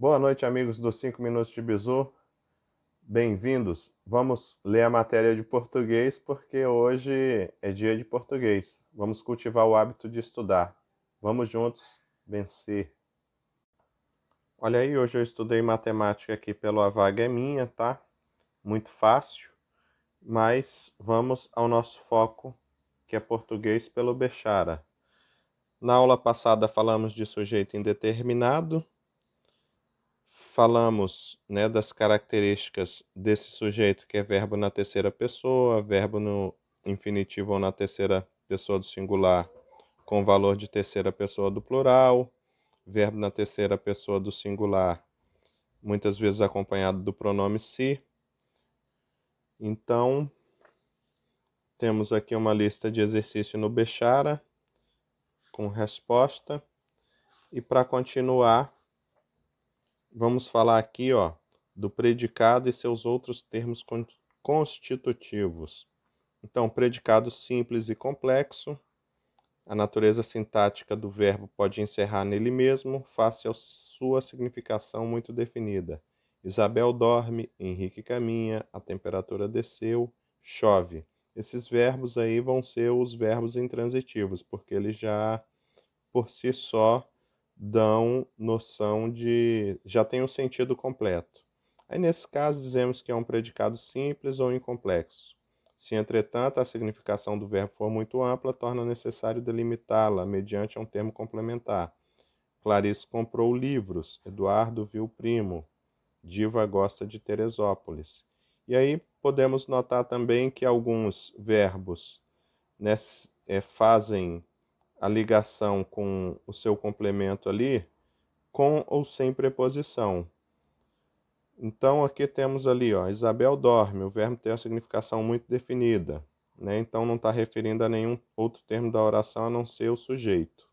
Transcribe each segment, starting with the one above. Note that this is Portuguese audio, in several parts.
Boa noite, amigos dos 5 Minutos de Bizu. Bem-vindos. Vamos ler a matéria de português porque hoje é dia de português. Vamos cultivar o hábito de estudar. Vamos juntos vencer. Olha aí, hoje eu estudei matemática aqui pelo A Vaga é Minha, tá? Muito fácil, mas vamos ao nosso foco, que é português pelo Bechara. Na aula passada falamos de sujeito indeterminado. Falamos, né, das características desse sujeito, que é verbo na terceira pessoa, verbo no infinitivo ou na terceira pessoa do singular com valor de terceira pessoa do plural, verbo na terceira pessoa do singular, muitas vezes acompanhado do pronome se. Então, temos aqui uma lista de exercício no Bechara com resposta. E para continuar, vamos falar aqui, ó, do predicado e seus outros termos constitutivos. Então, predicado simples e complexo. A natureza sintática do verbo pode encerrar nele mesmo, face a sua significação muito definida. Isabel dorme, Henrique caminha, a temperatura desceu, chove. Esses verbos aí vão ser os verbos intransitivos, porque eles já, por si só, dão noção de... já tem um sentido completo. Aí, nesse caso, dizemos que é um predicado simples ou incomplexo. Se, entretanto, a significação do verbo for muito ampla, torna necessário delimitá-la mediante um termo complementar. Clarice comprou livros, Eduardo viu o primo, Diva gosta de Teresópolis. E aí podemos notar também que alguns verbos, né, fazem a ligação com o seu complemento ali, com ou sem preposição. Então, aqui temos ali, ó, Isabel dorme, o verbo tem a significação muito definida, né? Então, não está referindo a nenhum outro termo da oração a não ser o sujeito.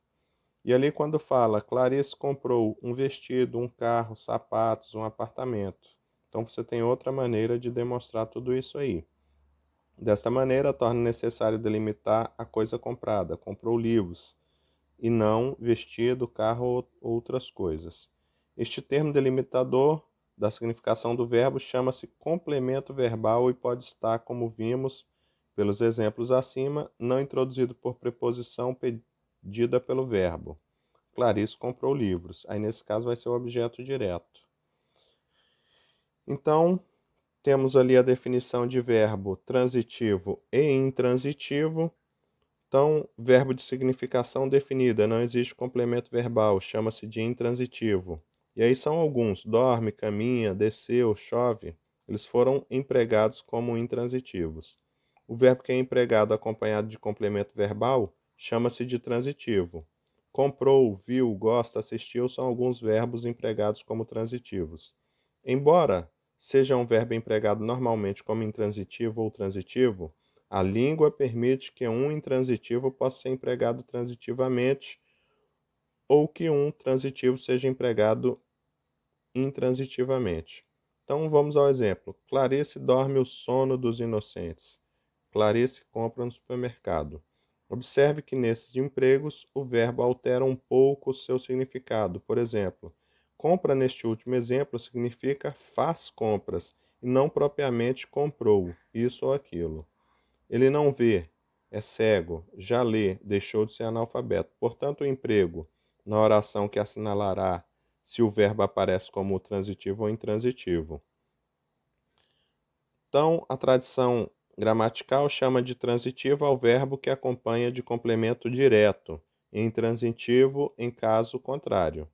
E ali, quando fala, Clarice comprou um vestido, um carro, sapatos, um apartamento. Então, você tem outra maneira de demonstrar tudo isso aí. Desta maneira, torna necessário delimitar a coisa comprada. Comprou livros, e não vestido, carro ou outras coisas. Este termo delimitador da significação do verbo chama-se complemento verbal e pode estar, como vimos pelos exemplos acima, não introduzido por preposição pedida pelo verbo. Clarice comprou livros. Aí, nesse caso, vai ser o objeto direto. Então, temos ali a definição de verbo transitivo e intransitivo. Então, verbo de significação definida, não existe complemento verbal, chama-se de intransitivo. E aí são alguns: dorme, caminha, desceu, chove. Eles foram empregados como intransitivos. O verbo que é empregado acompanhado de complemento verbal chama-se de transitivo. Comprou, viu, gosta, assistiu são alguns verbos empregados como transitivos. Embora seja um verbo empregado normalmente como intransitivo ou transitivo, a língua permite que um intransitivo possa ser empregado transitivamente ou que um transitivo seja empregado intransitivamente. Então vamos ao exemplo. Clarice dorme o sono dos inocentes. Clarice compra no supermercado. Observe que nesses empregos o verbo altera um pouco o seu significado. Por exemplo, compra neste último exemplo significa faz compras e não propriamente comprou isso ou aquilo. Ele não vê, é cego, já lê, deixou de ser analfabeto. Portanto, o emprego na oração que assinalará se o verbo aparece como transitivo ou intransitivo. Então, a tradição gramatical chama de transitivo ao verbo que acompanha de complemento direto, e intransitivo em caso contrário.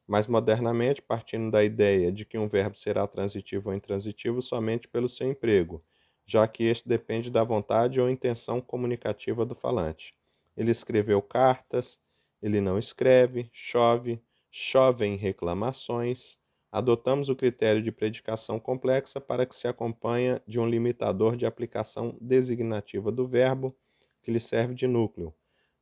Mais modernamente, partindo da ideia de que um verbo será transitivo ou intransitivo somente pelo seu emprego, já que este depende da vontade ou intenção comunicativa do falante. Ele escreveu cartas, ele não escreve, chove, chovem reclamações. Adotamos o critério de predicação complexa para que se acompanhe de um limitador de aplicação designativa do verbo que lhe serve de núcleo.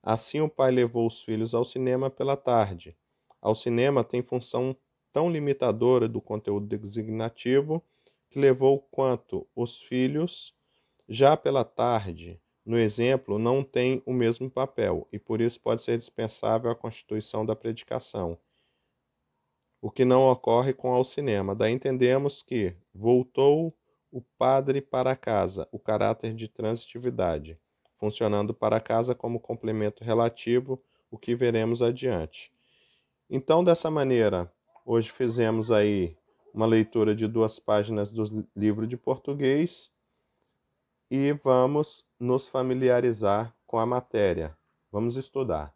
Assim, o pai levou os filhos ao cinema pela tarde. Ao cinema tem função tão limitadora do conteúdo designativo que levou quanto os filhos, já pela tarde, no exemplo, não tem o mesmo papel e por isso pode ser dispensável a constituição da predicação. o que não ocorre com ao cinema. Daí entendemos que voltou o padre para casa, o caráter de transitividade, funcionando para casa como complemento relativo, o que veremos adiante. Então, dessa maneira, hoje fizemos aí uma leitura de 2 páginas do livro de português e vamos nos familiarizar com a matéria. Vamos estudar.